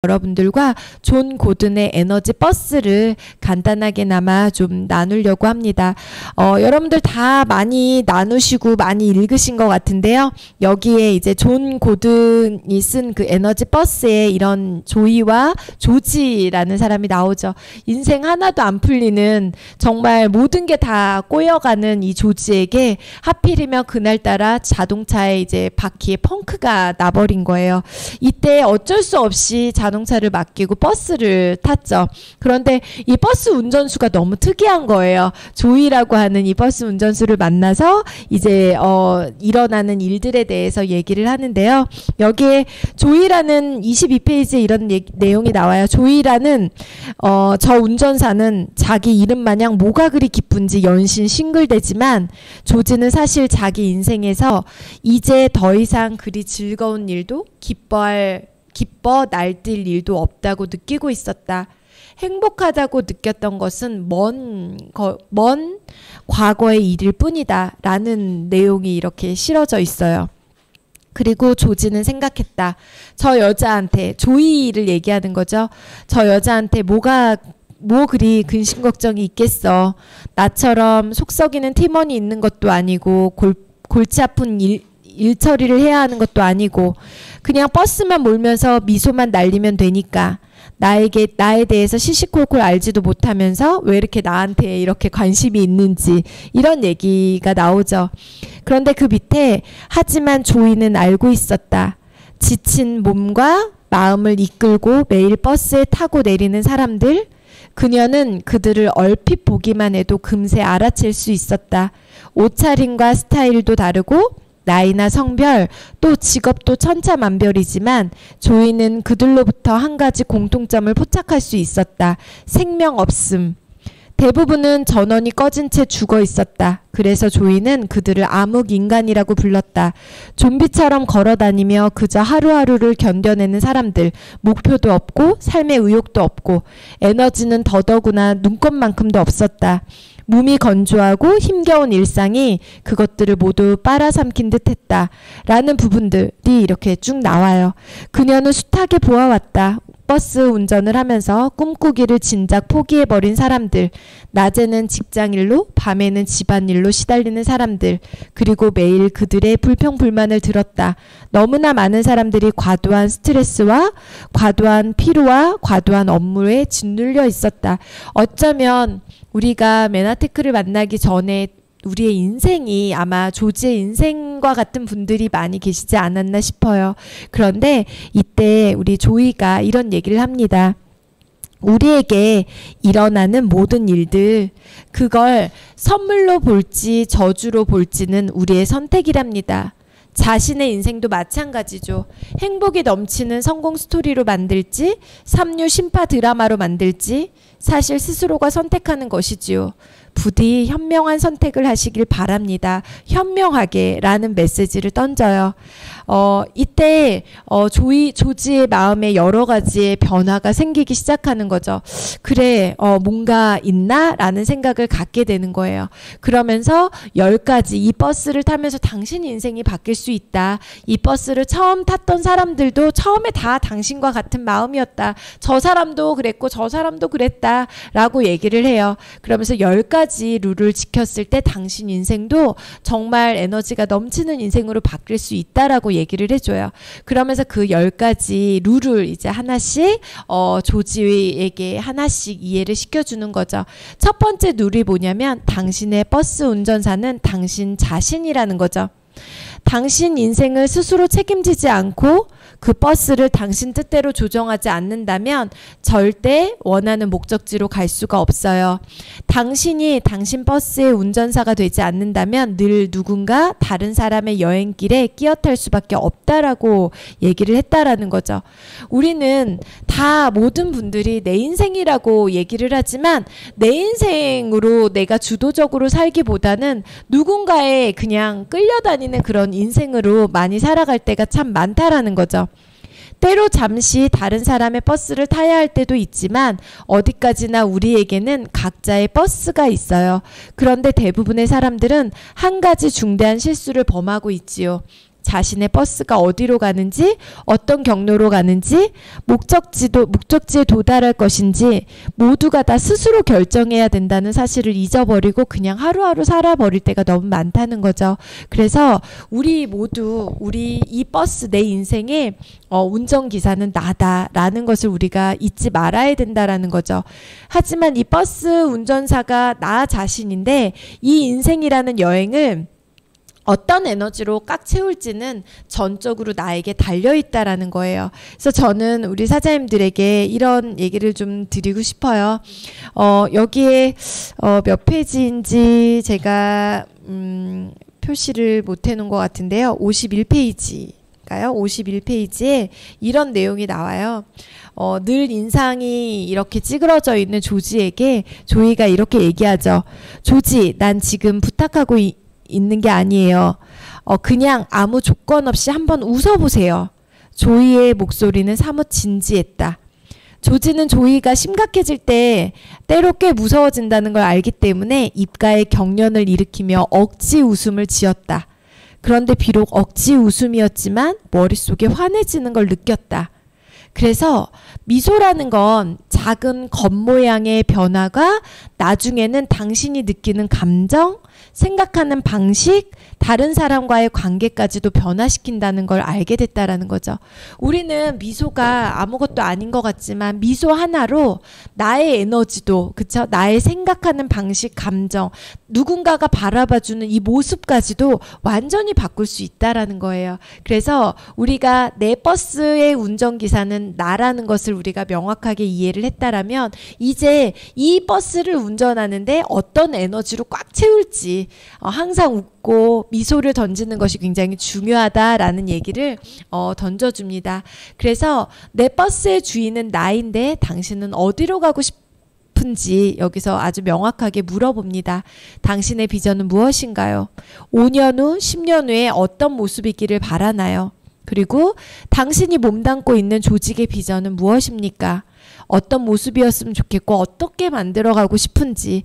여러분들과 존 고든의 에너지 버스를 간단하게나마 좀 나누려고 합니다. 여러분들 다 많이 나누시고 많이 읽으신 것 같은데요. 여기에 이제 존 고든이 쓴 그 에너지 버스에 이런 조이와 조지라는 사람이 나오죠. 인생 하나도 안 풀리는 정말 모든 게 다 꼬여가는 이 조지에게 하필이면 그날따라 자동차에 이제 바퀴에 펑크가 나버린 거예요. 이때 어쩔 수 없이 자동차를 맡기고 버스를 탔죠. 그런데 이 버스 운전수가 너무 특이한 거예요. 조이라고 하는 이 버스 운전수를 만나서 이제 일어나는 일들에 대해서 얘기를 하는데요. 여기에 조이라는 22페이지에 이런 내용이 나와요. 조이라는 저 운전사는 자기 이름 마냥 뭐가 그리 기쁜지 연신 싱글대지만 조지는 사실 자기 인생에서 이제 더 이상 그리 즐거운 일도 기뻐 날뛸 일도 없다고 느끼고 있었다. 행복하다고 느꼈던 것은 먼 과거의 일일 뿐이다 라는 내용이 이렇게 실어져 있어요. 그리고 조지는 생각했다. 저 여자한테, 조이를 얘기하는 거죠. 저 여자한테 뭐 그리 근심 걱정이 있겠어. 나처럼 속썩이는 팀원이 있는 것도 아니고 골치 아픈 일 처리를 해야 하는 것도 아니고 그냥 버스만 몰면서 미소만 날리면 되니까 나에 대해서 시시콜콜 알지도 못하면서 왜 이렇게 나한테 이렇게 관심이 있는지 이런 얘기가 나오죠. 그런데 그 밑에 하지만 조이는 알고 있었다. 지친 몸과 마음을 이끌고 매일 버스에 타고 내리는 사람들, 그녀는 그들을 얼핏 보기만 해도 금세 알아챌 수 있었다. 옷차림과 스타일도 다르고 나이나 성별 또 직업도 천차만별이지만 조이는 그들로부터 한 가지 공통점을 포착할 수 있었다. 생명 없음. 대부분은 전원이 꺼진 채 죽어 있었다. 그래서 조이는 그들을 암흑인간이라고 불렀다. 좀비처럼 걸어다니며 그저 하루하루를 견뎌내는 사람들, 목표도 없고 삶의 의욕도 없고 에너지는 더더구나 눈꼽만큼도 없었다. 몸이 건조하고 힘겨운 일상이 그것들을 모두 빨아삼킨 듯했다. 라는 부분들이 이렇게 쭉 나와요. 그녀는 숱하게 보아왔다. 버스 운전을 하면서 꿈꾸기를 진작 포기해버린 사람들, 낮에는 직장일로 밤에는 집안일로 시달리는 사람들, 그리고 매일 그들의 불평불만을 들었다. 너무나 많은 사람들이 과도한 스트레스와 과도한 피로와 과도한 업무에 짓눌려 있었다. 어쩌면 우리가 맨하테크를 만나기 전에 우리의 인생이 아마 조지의 인생과 같은 분들이 많이 계시지 않았나 싶어요. 그런데 이때 우리 조이가 이런 얘기를 합니다. 우리에게 일어나는 모든 일들, 그걸 선물로 볼지 저주로 볼지는 우리의 선택이랍니다. 자신의 인생도 마찬가지죠. 행복이 넘치는 성공 스토리로 만들지, 삼류 신파 드라마로 만들지, 사실 스스로가 선택하는 것이지요. 부디 현명한 선택을 하시길 바랍니다. 현명하게 라는 메시지를 던져요. 이때 조지의 마음에 여러 가지의 변화가 생기기 시작하는 거죠. 그래, 뭔가 있나? 라는 생각을 갖게 되는 거예요. 그러면서 10가지, 이 버스를 타면서 당신 인생이 바뀔 수 있다. 이 버스를 처음 탔던 사람들도 처음에 다 당신과 같은 마음이었다. 저 사람도 그랬고 저 사람도 그랬다. 라고 얘기를 해요. 그러면서 10가지 룰을 지켰을 때 당신 인생도 정말 에너지가 넘치는 인생으로 바뀔 수 있다라고 얘기를 해줘요. 그러면서 그 10가지 룰을 이제 하나씩 조지에게 하나씩 이해를 시켜주는 거죠. 첫 번째 룰이 뭐냐면 당신의 버스 운전사는 당신 자신이라는 거죠. 당신 인생을 스스로 책임지지 않고 그 버스를 당신 뜻대로 조정하지 않는다면 절대 원하는 목적지로 갈 수가 없어요. 당신이 당신 버스의 운전사가 되지 않는다면 늘 누군가 다른 사람의 여행길에 끼어탈 수밖에 없다라고 얘기를 했다라는 거죠. 우리는 다 모든 분들이 내 인생이라고 얘기를 하지만 내 인생으로 내가 주도적으로 살기보다는 누군가에 그냥 끌려다니는 그런 인생으로 많이 살아갈 때가 참 많다라는 거죠. 거죠. 때로 잠시 다른 사람의 버스를 타야 할 때도 있지만 어디까지나 우리에게는 각자의 버스가 있어요. 그런데 대부분의 사람들은 한 가지 중대한 실수를 범하고 있지요. 자신의 버스가 어디로 가는지, 어떤 경로로 가는지, 목적지에 도달할 것인지 모두가 다 스스로 결정해야 된다는 사실을 잊어버리고 그냥 하루하루 살아버릴 때가 너무 많다는 거죠. 그래서 우리 모두 우리 이 버스 내 인생의 운전기사는 나다라는 것을 우리가 잊지 말아야 된다라는 거죠. 하지만 이 버스 운전사가 나 자신인데 이 인생이라는 여행을 어떤 에너지로 꽉 채울지는 전적으로 나에게 달려있다라는 거예요. 그래서 저는 우리 사장님들에게 이런 얘기를 좀 드리고 싶어요. 여기에 몇 페이지인지 제가 표시를 못 해놓은 것 같은데요. 51페이지가요. 51페이지에 이런 내용이 나와요. 늘 인상이 이렇게 찌그러져 있는 조지에게 조이가 이렇게 얘기하죠. 조지, 난 지금 부탁하고 있는 게 아니에요. 그냥 아무 조건 없이 한번 웃어보세요. 조이의 목소리는 사뭇 진지했다. 조지는 조이가 심각해질 때 때로 꽤 무서워진다는 걸 알기 때문에 입가에 경련을 일으키며 억지 웃음을 지었다. 그런데 비록 억지 웃음이었지만 머릿속에 환해지는 걸 느꼈다. 그래서 미소라는 건 작은 겉모양의 변화가 나중에는 당신이 느끼는 감정, 생각하는 방식, 다른 사람과의 관계까지도 변화시킨다는 걸 알게 됐다라는 거죠. 우리는 미소가 아무것도 아닌 것 같지만 미소 하나로 나의 에너지도, 그쵸? 나의 생각하는 방식, 감정, 누군가가 바라봐주는 이 모습까지도 완전히 바꿀 수 있다라는 거예요. 그래서 우리가 내 버스의 운전기사는 나라는 것을 우리가 명확하게 이해를 했다라면 이제 이 버스를 운전하는데 어떤 에너지로 꽉 채울지 항상 웃고 미소를 던지는 것이 굉장히 중요하다라는 얘기를 던져줍니다. 그래서 내 버스의 주인은 나인데 당신은 어디로 가고 싶은지 여기서 아주 명확하게 물어봅니다. 당신의 비전은 무엇인가요? 5년 후, 10년 후에 어떤 모습이기를 바라나요? 그리고 당신이 몸담고 있는 조직의 비전은 무엇입니까? 어떤 모습이었으면 좋겠고 어떻게 만들어가고 싶은지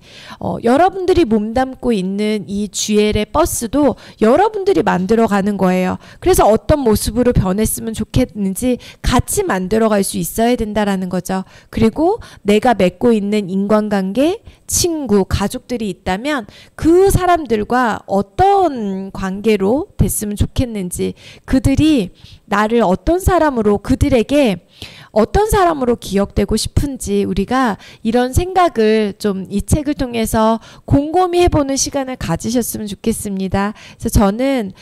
여러분들이 몸담고 있는 이 GL의 버스도 여러분들이 만들어가는 거예요. 그래서 어떤 모습으로 변했으면 좋겠는지 같이 만들어갈 수 있어야 된다라는 거죠. 그리고 내가 맺고 있는 인간관계, 친구, 가족들이 있다면 그 사람들과 어떤 관계로 됐으면 좋겠는지, 그들이 나를 어떤 사람으로, 그들에게 어떤 사람으로 기억되고 싶은지 우리가 이런 생각을 좀 이 책을 통해서 곰곰이 해보는 시간을 가지셨으면 좋겠습니다. 그래서 저는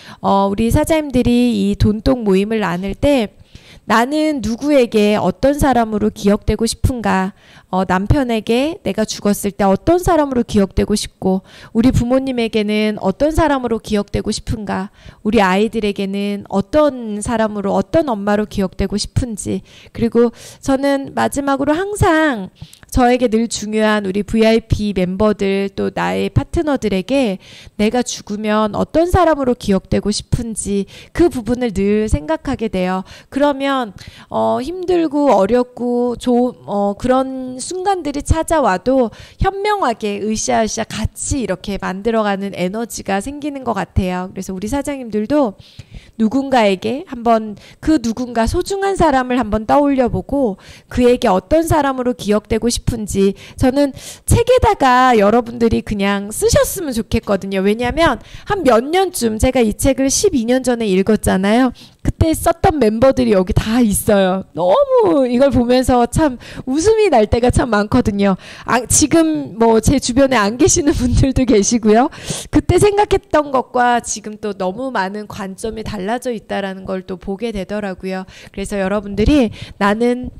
우리 사장님들이 이 돈독 모임을 나눌 때 나는 누구에게 어떤 사람으로 기억되고 싶은가, 남편에게 내가 죽었을 때 어떤 사람으로 기억되고 싶고, 우리 부모님에게는 어떤 사람으로 기억되고 싶은가, 우리 아이들에게는 어떤 사람으로, 어떤 엄마로 기억되고 싶은지, 그리고 저는 마지막으로 항상 저에게 늘 중요한 우리 VIP 멤버들, 또 나의 파트너들에게 내가 죽으면 어떤 사람으로 기억되고 싶은지 그 부분을 늘 생각하게 돼요. 그러면 힘들고 어렵고 그런 순간들이 찾아와도 현명하게 으쌰으쌰 같이 이렇게 만들어가는 에너지가 생기는 것 같아요. 그래서 우리 사장님들도 누군가에게 한번 그 누군가 소중한 사람을 한번 떠올려보고 그에게 어떤 사람으로 기억되고 싶은지 저는 책에다가 여러분들이 그냥 쓰셨으면 좋겠거든요. 왜냐하면 한 몇 년쯤, 제가 이 책을 12년 전에 읽었잖아요. 그때 썼던 멤버들이 여기 다 있어요. 너무 이걸 보면서 참 웃음이 날 때가 참 많거든요. 지금 뭐 제 주변에 안 계시는 분들도 계시고요. 그때 생각했던 것과 지금 또 너무 많은 관점이 달라져 있다라는 걸 또 보게 되더라고요. 그래서 여러분들이 나는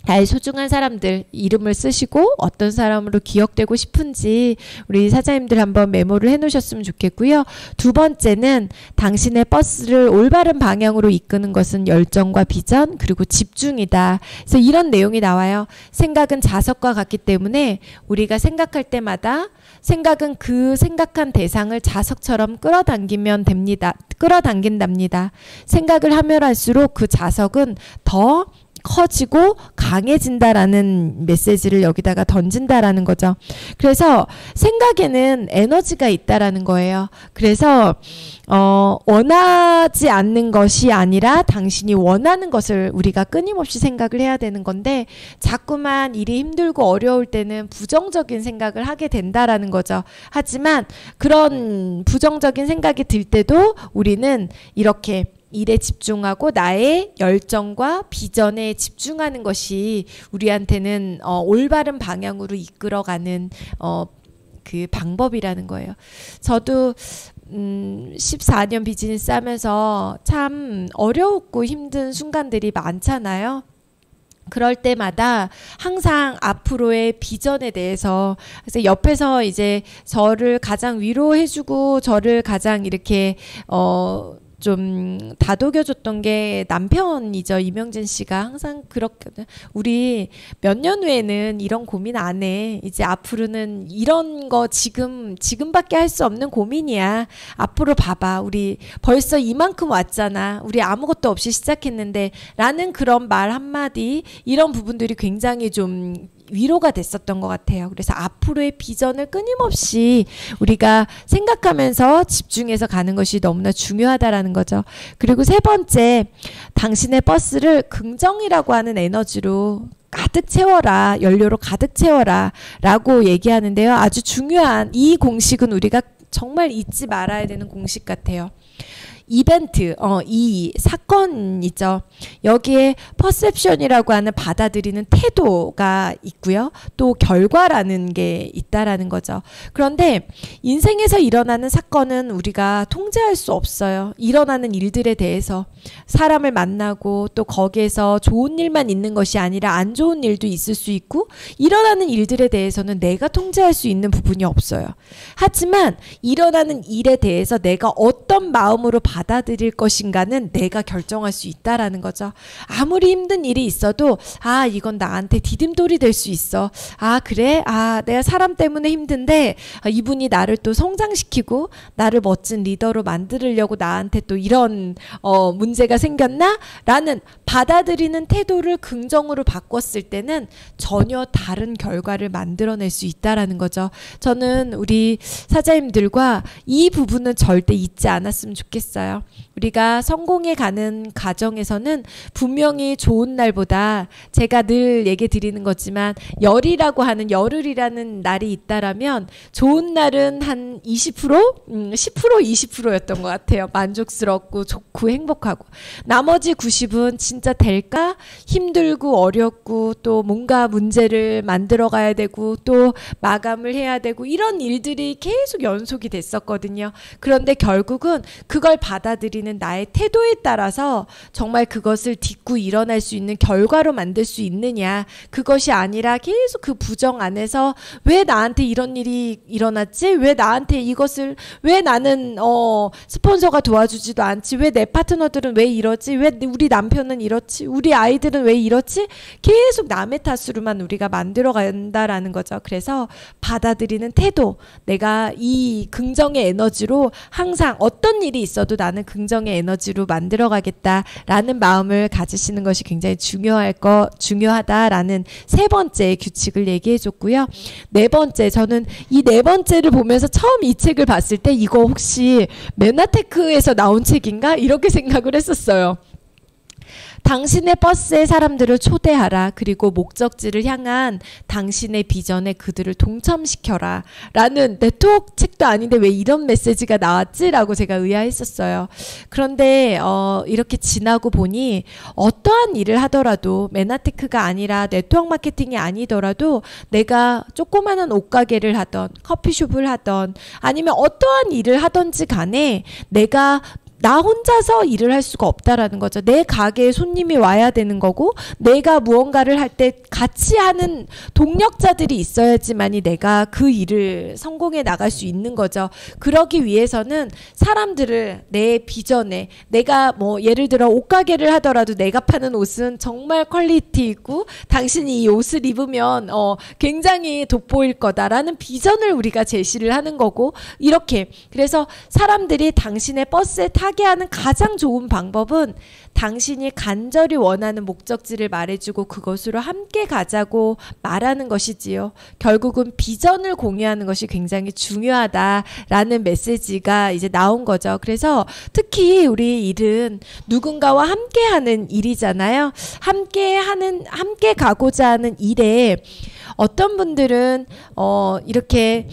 나의 소중한 사람들 이름을 쓰시고 어떤 사람으로 기억되고 싶은지 우리 사장님들 한번 메모를 해 놓으셨으면 좋겠고요. 두 번째는 당신의 버스를 올바른 방향으로 이끄는 것은 열정과 비전 그리고 집중이다. 그래서 이런 내용이 나와요. 생각은 자석과 같기 때문에 우리가 생각할 때마다 생각은 그 생각한 대상을 자석처럼 끌어당기면 됩니다. 끌어당긴답니다. 생각을 하면 할수록 그 자석은 더 커지고 강해진다라는 메시지를 여기다가 던진다라는 거죠. 그래서 생각에는 에너지가 있다라는 거예요. 그래서 원하지 않는 것이 아니라 당신이 원하는 것을 우리가 끊임없이 생각을 해야 되는 건데 자꾸만 일이 힘들고 어려울 때는 부정적인 생각을 하게 된다라는 거죠. 하지만 그런 부정적인 생각이 들 때도 우리는 이렇게 일에 집중하고 나의 열정과 비전에 집중하는 것이 우리한테는 올바른 방향으로 이끌어가는 그 방법이라는 거예요. 저도 14년 비즈니스 하면서 참 어렵고 힘든 순간들이 많잖아요. 그럴 때마다 항상 앞으로의 비전에 대해서 그래서 옆에서 이제 저를 가장 위로해주고 저를 가장 이렇게 좀 다독여줬던 게 남편이죠. 이명진 씨가 항상 그렇거든. 우리 몇 년 후에는 이런 고민 안 해. 이제 앞으로는 이런 거 지금밖에 할 수 없는 고민이야. 앞으로 봐봐. 우리 벌써 이만큼 왔잖아. 우리 아무것도 없이 시작했는데 라는 그런 말 한마디 이런 부분들이 굉장히 좀 위로가 됐었던 것 같아요. 그래서 앞으로의 비전을 끊임없이 우리가 생각하면서 집중해서 가는 것이 너무나 중요하다라는 거죠. 그리고 세 번째, 당신의 버스를 긍정이라고 하는 에너지로 가득 채워라, 연료로 가득 채워라 라고 얘기하는데요. 아주 중요한 이 공식은 우리가 정말 잊지 말아야 되는 공식 같아요. 이벤트, 이 사건이죠. 여기에 퍼셉션이라고 하는 받아들이는 태도가 있고요. 또 결과라는 게 있다라는 거죠. 그런데 인생에서 일어나는 사건은 우리가 통제할 수 없어요. 일어나는 일들에 대해서 사람을 만나고 또 거기에서 좋은 일만 있는 것이 아니라 안 좋은 일도 있을 수 있고 일어나는 일들에 대해서는 내가 통제할 수 있는 부분이 없어요. 하지만 일어나는 일에 대해서 내가 어떤 마음으로 받아들일 것인가는 내가 결정할 수 있다라는 거죠. 아무리 힘든 일이 있어도 이건 나한테 디딤돌이 될 수 있어. 그래? 내가 사람 때문에 힘든데 이분이 나를 또 성장시키고 나를 멋진 리더로 만들려고 나한테 또 이런 문제가 생겼나? 라는 받아들이는 태도를 긍정으로 바꿨을 때는 전혀 다른 결과를 만들어낼 수 있다라는 거죠. 저는 우리 사장님들과 이 부분은 절대 잊지 않았으면 좋겠어요. 우리가 성공해 가는 과정에서는 분명히 좋은 날보다 제가 늘 얘기 드리는 거지만 열흘이라는 날이 있다라면 좋은 날은 한 20%? 10%, 20%였던 것 같아요. 만족스럽고 좋고 행복하고 나머지 90은 진짜 될까? 힘들고 어렵고 또 뭔가 문제를 만들어 가야 되고 또 마감을 해야 되고 이런 일들이 계속 연속이 됐었거든요. 그런데 결국은 그걸 받아들이는 나의 태도에 따라서 정말 그것을 딛고 일어날 수 있는 결과로 만들 수 있느냐, 그것이 아니라 계속 그 부정 안에서 왜 나한테 이런 일이 일어났지? 왜 나한테 이것을 왜 나는 스폰서가 도와주지도 않지? 왜 내 파트너들은 왜 이러지? 왜 우리 남편은 이렇지? 우리 아이들은 왜 이렇지? 계속 남의 탓으로만 우리가 만들어 간다라는 거죠. 그래서 받아들이는 태도, 내가 이 긍정의 에너지로 항상 어떤 일이 있어도 나는 긍정의 에너지로 만들어 가겠다라는 마음을 가지시는 것이 굉장히 중요하다라는 세 번째 규칙을 얘기해 줬고요. 네 번째, 저는 이 네 번째를 보면서 처음 이 책을 봤을 때 이거 혹시 메나테크에서 나온 책인가? 이렇게 생각을 했었어요. 당신의 버스에 사람들을 초대하라. 그리고 목적지를 향한 당신의 비전에 그들을 동참시켜라. 라는 네트워크 책도 아닌데 왜 이런 메시지가 나왔지? 라고 제가 의아했었어요. 그런데 이렇게 지나고 보니 어떠한 일을 하더라도 메나테크가 아니라 네트워크 마케팅이 아니더라도 내가 조그마한 옷가게를 하던 커피숍을 하던 아니면 어떠한 일을 하던지 간에 내가 나 혼자서 일을 할 수가 없다라는 거죠. 내 가게에 손님이 와야 되는 거고 내가 무언가를 할 때 같이 하는 동력자들이 있어야지만이 내가 그 일을 성공해 나갈 수 있는 거죠. 그러기 위해서는 사람들을 내 비전에 내가 뭐 예를 들어 옷가게를 하더라도 내가 파는 옷은 정말 퀄리티 있고 당신이 이 옷을 입으면 굉장히 돋보일 거다라는 비전을 우리가 제시를 하는 거고 이렇게 그래서 사람들이 당신의 버스에 타게 하는 가장 좋은 방법은 당신이 간절히 원하는 목적지를 말해주고 그것으로 함께 가자고 말하는 것이지요. 결국은 비전을 공유하는 것이 굉장히 중요하다라는 메시지가 이제 나온 거죠. 그래서 특히 우리 일은 누군가와 함께하는 일이잖아요. 함께 가고자 하는 일에 어떤 분들은 이렇게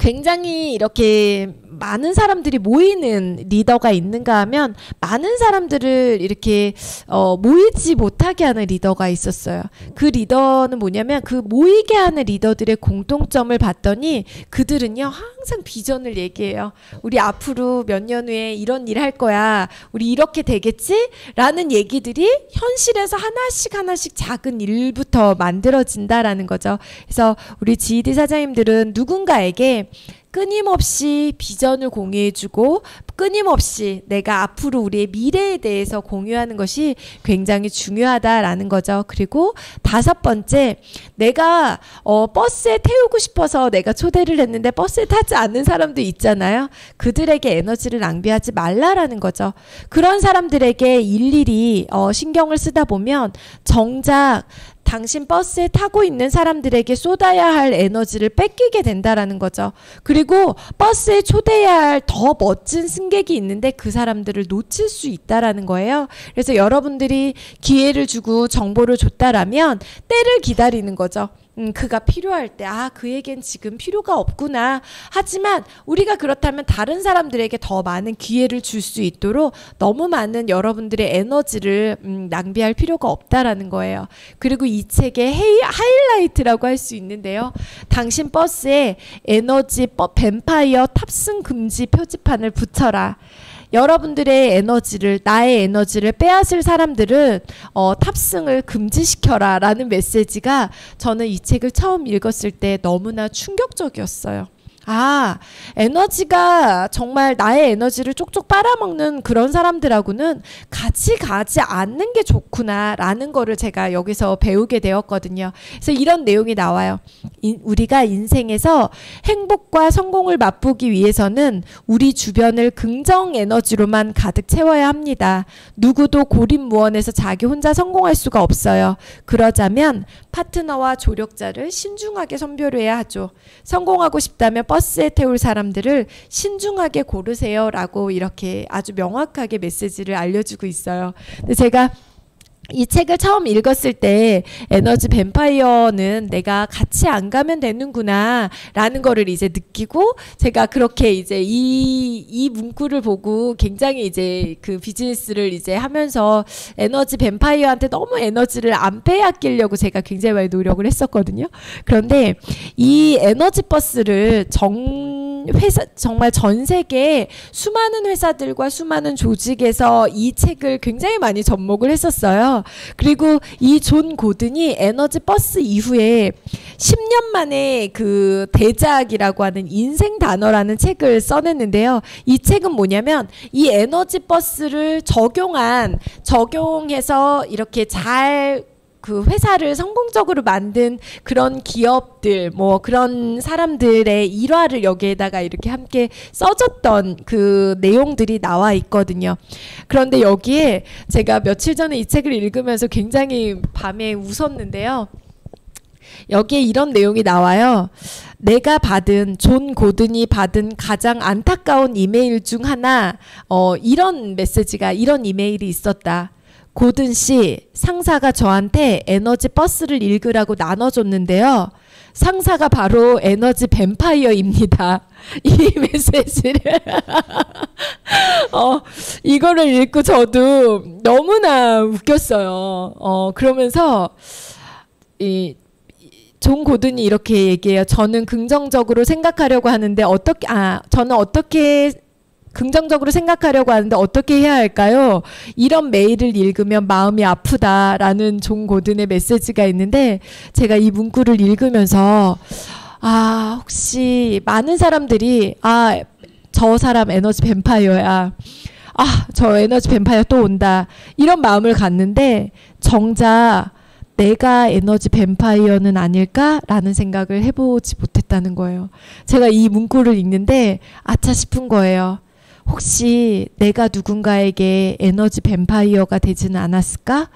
굉장히 이렇게 많은 사람들이 모이는 리더가 있는가 하면 많은 사람들을 이렇게 모이지 못하게 하는 리더가 있었어요. 그 리더는 뭐냐면 그 모이게 하는 리더들의 공통점을 봤더니 그들은요 항상 비전을 얘기해요. 우리 앞으로 몇 년 후에 이런 일 할 거야. 우리 이렇게 되겠지? 라는 얘기들이 현실에서 하나씩 작은 일부터 만들어진다라는 거죠. 그래서 우리 GED 사장님들은 누군가에게 끊임없이 비전을 공유해주고 끊임없이 내가 앞으로 우리의 미래에 대해서 공유하는 것이 굉장히 중요하다라는 거죠. 그리고 5번째, 내가 버스에 태우고 싶어서 내가 초대를 했는데 버스에 타지 않는 사람도 있잖아요. 그들에게 에너지를 낭비하지 말라라는 거죠. 그런 사람들에게 일일이 신경을 쓰다 보면 정작 당신 버스에 타고 있는 사람들에게 쏟아야 할 에너지를 뺏기게 된다라는 거죠. 그리고 버스에 초대해야 할 더 멋진 승객이 있는데 그 사람들을 놓칠 수 있다라는 거예요. 그래서 여러분들이 기회를 주고 정보를 줬다라면 때를 기다리는 거죠. 그가 필요할 때 그에겐 지금 필요가 없구나. 하지만 우리가 그렇다면 다른 사람들에게 더 많은 기회를 줄 수 있도록 너무 많은 여러분들의 에너지를 낭비할 필요가 없다라는 거예요. 그리고 이 책의 하이라이트라고 할 수 있는데요. 당신 버스에 에너지 뱀파이어 탑승 금지 표지판을 붙여라. 여러분들의 에너지를 나의 에너지를 빼앗을 사람들은 탑승을 금지시켜라 라는 메시지가 저는 이 책을 처음 읽었을 때 너무나 충격적이었어요. 에너지가 정말 나의 에너지를 쪽쪽 빨아먹는 그런 사람들하고는 같이 가지 않는 게 좋구나 라는 거를 제가 여기서 배우게 되었거든요. 그래서 이런 내용이 나와요. 우리가 인생에서 행복과 성공을 맛보기 위해서는 우리 주변을 긍정 에너지로만 가득 채워야 합니다. 누구도 고립무원에서 자기 혼자 성공할 수가 없어요. 그러자면 파트너와 조력자를 신중하게 선별해야 하죠. 성공하고 싶다면 버스에 태울 사람들을 신중하게 고르세요 라고 이렇게 아주 명확하게 메시지를 알려주고 있어요. 근데 제가 이 책을 처음 읽었을 때 에너지 뱀파이어는 내가 같이 안 가면 되는구나 라는 거를 이제 느끼고 제가 그렇게 이제 이 문구를 보고 굉장히 이제 그 비즈니스를 이제 하면서 에너지 뱀파이어한테 너무 에너지를 안 빼앗기려고 제가 굉장히 많이 노력을 했었거든요. 그런데 이 에너지 버스를 정말 전 세계 수많은 회사들과 수많은 조직에서 이 책을 굉장히 많이 접목을 했었어요. 그리고 이 존 고든이 에너지 버스 이후에 10년 만에 그 대작이라고 하는 인생 단어라는 책을 써냈는데요. 이 책은 뭐냐면 이 에너지 버스를 적용해서 이렇게 잘 그 회사를 성공적으로 만든 그런 기업들 뭐 그런 사람들의 일화를 여기에다가 이렇게 함께 써줬던 그 내용들이 나와 있거든요. 그런데 여기에 제가 며칠 전에 이 책을 읽으면서 굉장히 밤에 웃었는데요. 여기에 이런 내용이 나와요. 내가 받은 존 고든이 받은 가장 안타까운 이메일 중 하나 이런 메시지가 이런 이메일이 있었다. 고든 씨, 상사가 저한테 에너지 버스를 읽으라고 나눠줬는데요. 상사가 바로 에너지 뱀파이어입니다. 이 메시지를 이거를 읽고 저도 너무나 웃겼어요. 그러면서 존 고든이 이렇게 얘기해요. 저는 긍정적으로 생각하려고 하는데 저는 어떻게 긍정적으로 생각하려고 하는데 어떻게 해야 할까요? 이런 메일을 읽으면 마음이 아프다라는 존 고든의 메시지가 있는데 제가 이 문구를 읽으면서 혹시 많은 사람들이 저 사람 에너지 뱀파이어야. 저 에너지 뱀파이어 또 온다. 이런 마음을 갖는데 정작 내가 에너지 뱀파이어는 아닐까라는 생각을 해보지 못했다는 거예요. 제가 이 문구를 읽는데 아차 싶은 거예요. 혹시 내가 누군가에게 에너지 뱀파이어가 되지는 않았을까?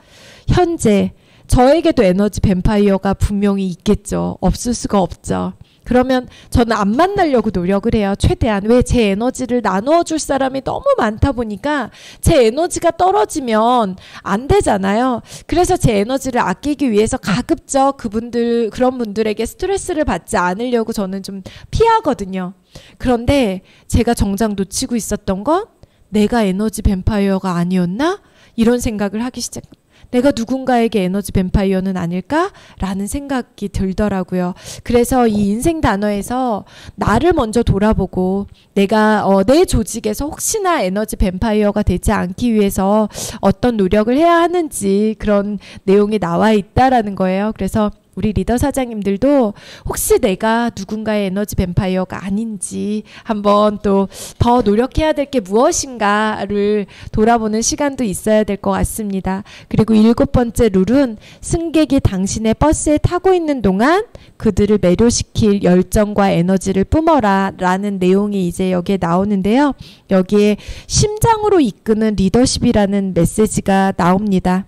현재 저에게도 에너지 뱀파이어가 분명히 있겠죠. 없을 수가 없죠. 그러면 저는 안 만나려고 노력을 해요. 최대한. 왜? 제 에너지를 나누어 줄 사람이 너무 많다 보니까 제 에너지가 떨어지면 안 되잖아요. 그래서 제 에너지를 아끼기 위해서 가급적 그런 분들에게 스트레스를 받지 않으려고 저는 좀 피하거든요. 그런데 제가 정작 놓치고 있었던 건 내가 에너지 뱀파이어가 아니었나? 이런 생각을 하기 시작합니다. 내가 누군가에게 에너지 뱀파이어는 아닐까라는 생각이 들더라고요. 그래서 이 인생 단어에서 나를 먼저 돌아보고 내가 내 조직에서 혹시나 에너지 뱀파이어가 되지 않기 위해서 어떤 노력을 해야 하는지 그런 내용이 나와 있다라는 거예요. 그래서 우리 리더 사장님들도 혹시 내가 누군가의 에너지 뱀파이어가 아닌지 한번 또 더 노력해야 될 게 무엇인가를 돌아보는 시간도 있어야 될 것 같습니다. 그리고 7번째 룰은 승객이 당신의 버스에 타고 있는 동안 그들을 매료시킬 열정과 에너지를 뿜어라 라는 내용이 이제 여기에 나오는데요. 여기에 심장으로 이끄는 리더십이라는 메시지가 나옵니다.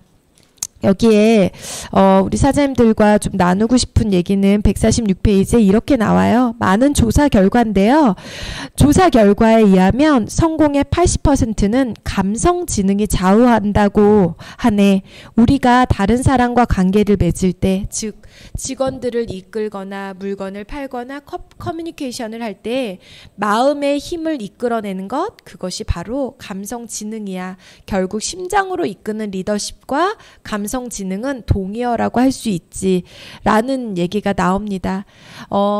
여기에 우리 사장님들과 좀 나누고 싶은 얘기는 146페이지에 이렇게 나와요. 많은 조사 결과인데요. 조사 결과에 의하면 성공의 80%는 감성 지능이 좌우한다고 하네. 우리가 다른 사람과 관계를 맺을 때, 즉 직원들을 이끌거나 물건을 팔거나 커뮤니케이션을 할 때 마음의 힘을 이끌어내는 것, 그것이 바로 감성 지능이야. 결국 심장으로 이끄는 리더십과 감성 지능은 동의어라고 할 수 있지 라는 얘기가 나옵니다.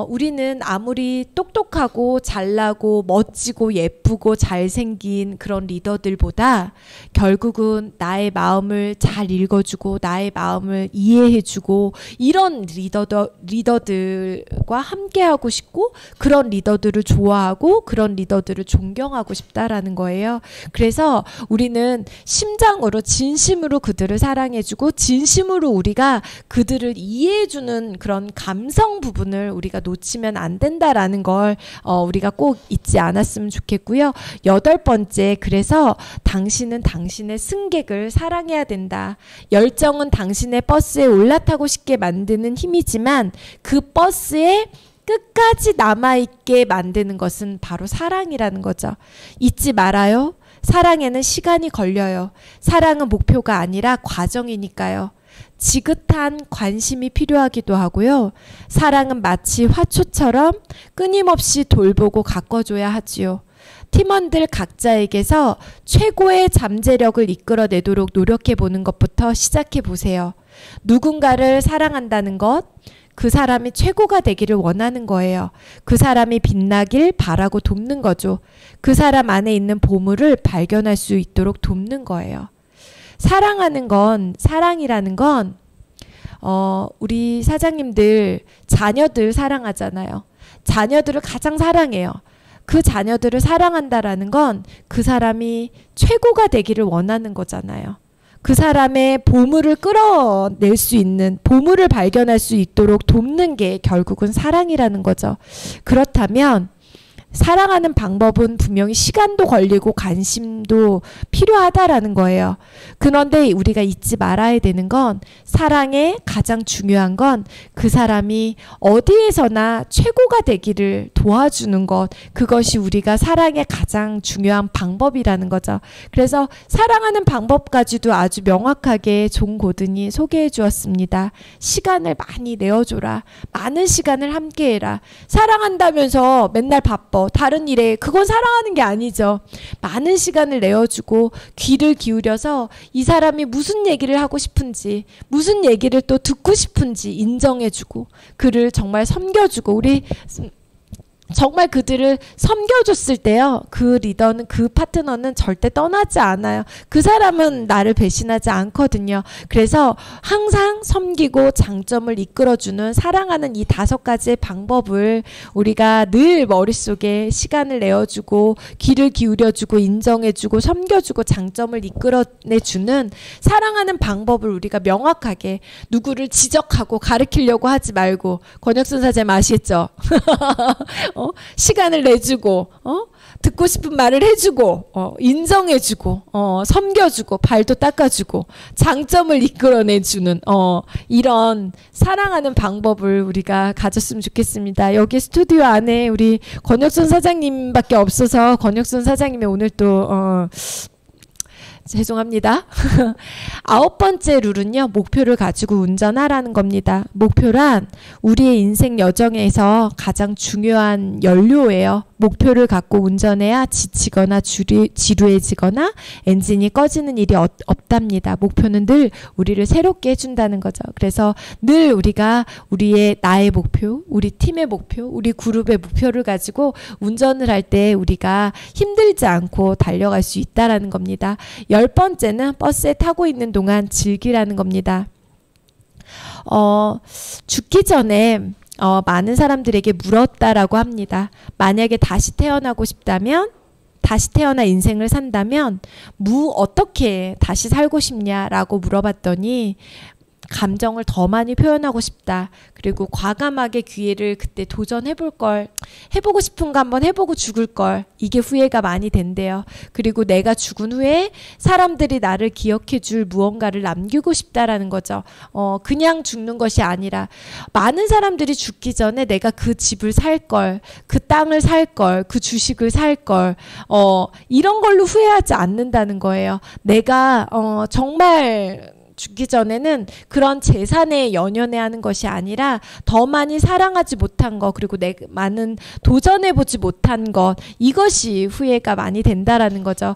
우리는 아무리 똑똑하고 잘나고 멋지고 예쁘고 잘생긴 그런 리더들보다 결국은 나의 마음을 잘 읽어주고 나의 마음을 이해해주고 이런 리더들과 함께하고 싶고 그런 리더들을 좋아하고 그런 리더들을 존경하고 싶다라는 거예요. 그래서 우리는 심장으로 진심으로 그들을 사랑해주고 진심으로 우리가 그들을 이해해주는 그런 감성 부분을 우리가 놓치면 안 된다라는 걸 우리가 꼭 잊지 않았으면 좋겠고요. 8번째, 그래서 당신은 당신의 승객을 사랑해야 된다. 열정은 당신의 버스에 올라타고 싶게 만드는 힘이지만 그 버스에 끝까지 남아있게 만드는 것은 바로 사랑이라는 거죠. 잊지 말아요. 사랑에는 시간이 걸려요. 사랑은 목표가 아니라 과정이니까요. 지긋한 관심이 필요하기도 하고요. 사랑은 마치 화초처럼 끊임없이 돌보고 가꿔줘야 하지요. 팀원들 각자에게서 최고의 잠재력을 이끌어내도록 노력해보는 것부터 시작해보세요. 누군가를 사랑한다는 것, 그 사람이 최고가 되기를 원하는 거예요. 그 사람이 빛나길 바라고 돕는 거죠. 그 사람 안에 있는 보물을 발견할 수 있도록 돕는 거예요. 사랑하는 건, 사랑이라는 건 우리 사장님들 자녀들 사랑하잖아요. 자녀들을 가장 사랑해요. 그 자녀들을 사랑한다라는 건 그 사람이 최고가 되기를 원하는 거잖아요. 그 사람의 보물을 끌어낼 수 있는, 보물을 발견할 수 있도록 돕는 게 결국은 사랑이라는 거죠. 그렇다면 사랑하는 방법은 분명히 시간도 걸리고 관심도 필요하다라는 거예요. 그런데 우리가 잊지 말아야 되는 건 사랑의 가장 중요한 건 그 사람이 어디에서나 최고가 되기를 도와주는 것, 그것이 우리가 사랑의 가장 중요한 방법이라는 거죠. 그래서 사랑하는 방법까지도 아주 명확하게 존 고든이 소개해 주었습니다. 시간을 많이 내어줘라. 많은 시간을 함께해라. 사랑한다면서 맨날 바빠. 다른 일에, 그건 사랑하는 게 아니죠. 많은 시간을 내어주고 귀를 기울여서 이 사람이 무슨 얘기를 하고 싶은지, 무슨 얘기를 또 듣고 싶은지 인정해주고 그를 정말 섬겨주고, 정말 그들을 섬겨줬을 때요. 그 리더는, 그 파트너는 절대 떠나지 않아요. 그 사람은 나를 배신하지 않거든요. 그래서 항상 섬기고 장점을 이끌어주는 사랑하는 이 5가지의 방법을 우리가 늘 머릿속에 시간을 내어주고 귀를 기울여주고 인정해주고 섬겨주고 장점을 이끌어내주는 사랑하는 방법을 우리가 명확하게 누구를 지적하고 가르치려고 하지 말고, 권혁순 사장님 아시겠죠? 시간을 내주고 듣고 싶은 말을 해주고 인정해주고 섬겨주고 발도 닦아주고 장점을 이끌어내주는 이런 사랑하는 방법을 우리가 가졌으면 좋겠습니다. 여기 스튜디오 안에 우리 권혁순 사장님밖에 없어서 권혁순 사장님이 오늘 또 죄송합니다. 9번째 룰은요. 목표를 가지고 운전하라는 겁니다. 목표란 우리의 인생 여정에서 가장 중요한 연료예요. 목표를 갖고 운전해야 지치거나 지루해지거나 엔진이 꺼지는 일이 없답니다. 목표는 늘 우리를 새롭게 해준다는 거죠. 그래서 늘 우리가 나의 목표, 우리 팀의 목표, 우리 그룹의 목표를 가지고 운전을 할 때 우리가 힘들지 않고 달려갈 수 있다라는 겁니다. 10번째는 버스에 타고 있는 동안 즐기라는 겁니다. 죽기 전에 많은 사람들에게 물었다라고 합니다. 만약에 다시 태어나고 싶다면, 다시 태어나 인생을 산다면 어떻게 다시 살고 싶냐라고 물어봤더니 감정을 더 많이 표현하고 싶다. 그리고 과감하게 기회를 그때 도전해볼 걸, 해보고 싶은 거 한번 해보고 죽을 걸, 이게 후회가 많이 된대요. 그리고 내가 죽은 후에 사람들이 나를 기억해줄 무언가를 남기고 싶다라는 거죠. 그냥 죽는 것이 아니라 많은 사람들이 죽기 전에 내가 그 집을 살 걸, 그 땅을 살 걸, 그 주식을 살 걸, 이런 걸로 후회하지 않는다는 거예요. 내가 정말 죽기 전에는 그런 재산에 연연해 하는 것이 아니라 더 많이 사랑하지 못한 것, 그리고 많은 도전해보지 못한 것, 이것이 후회가 많이 된다라는 거죠.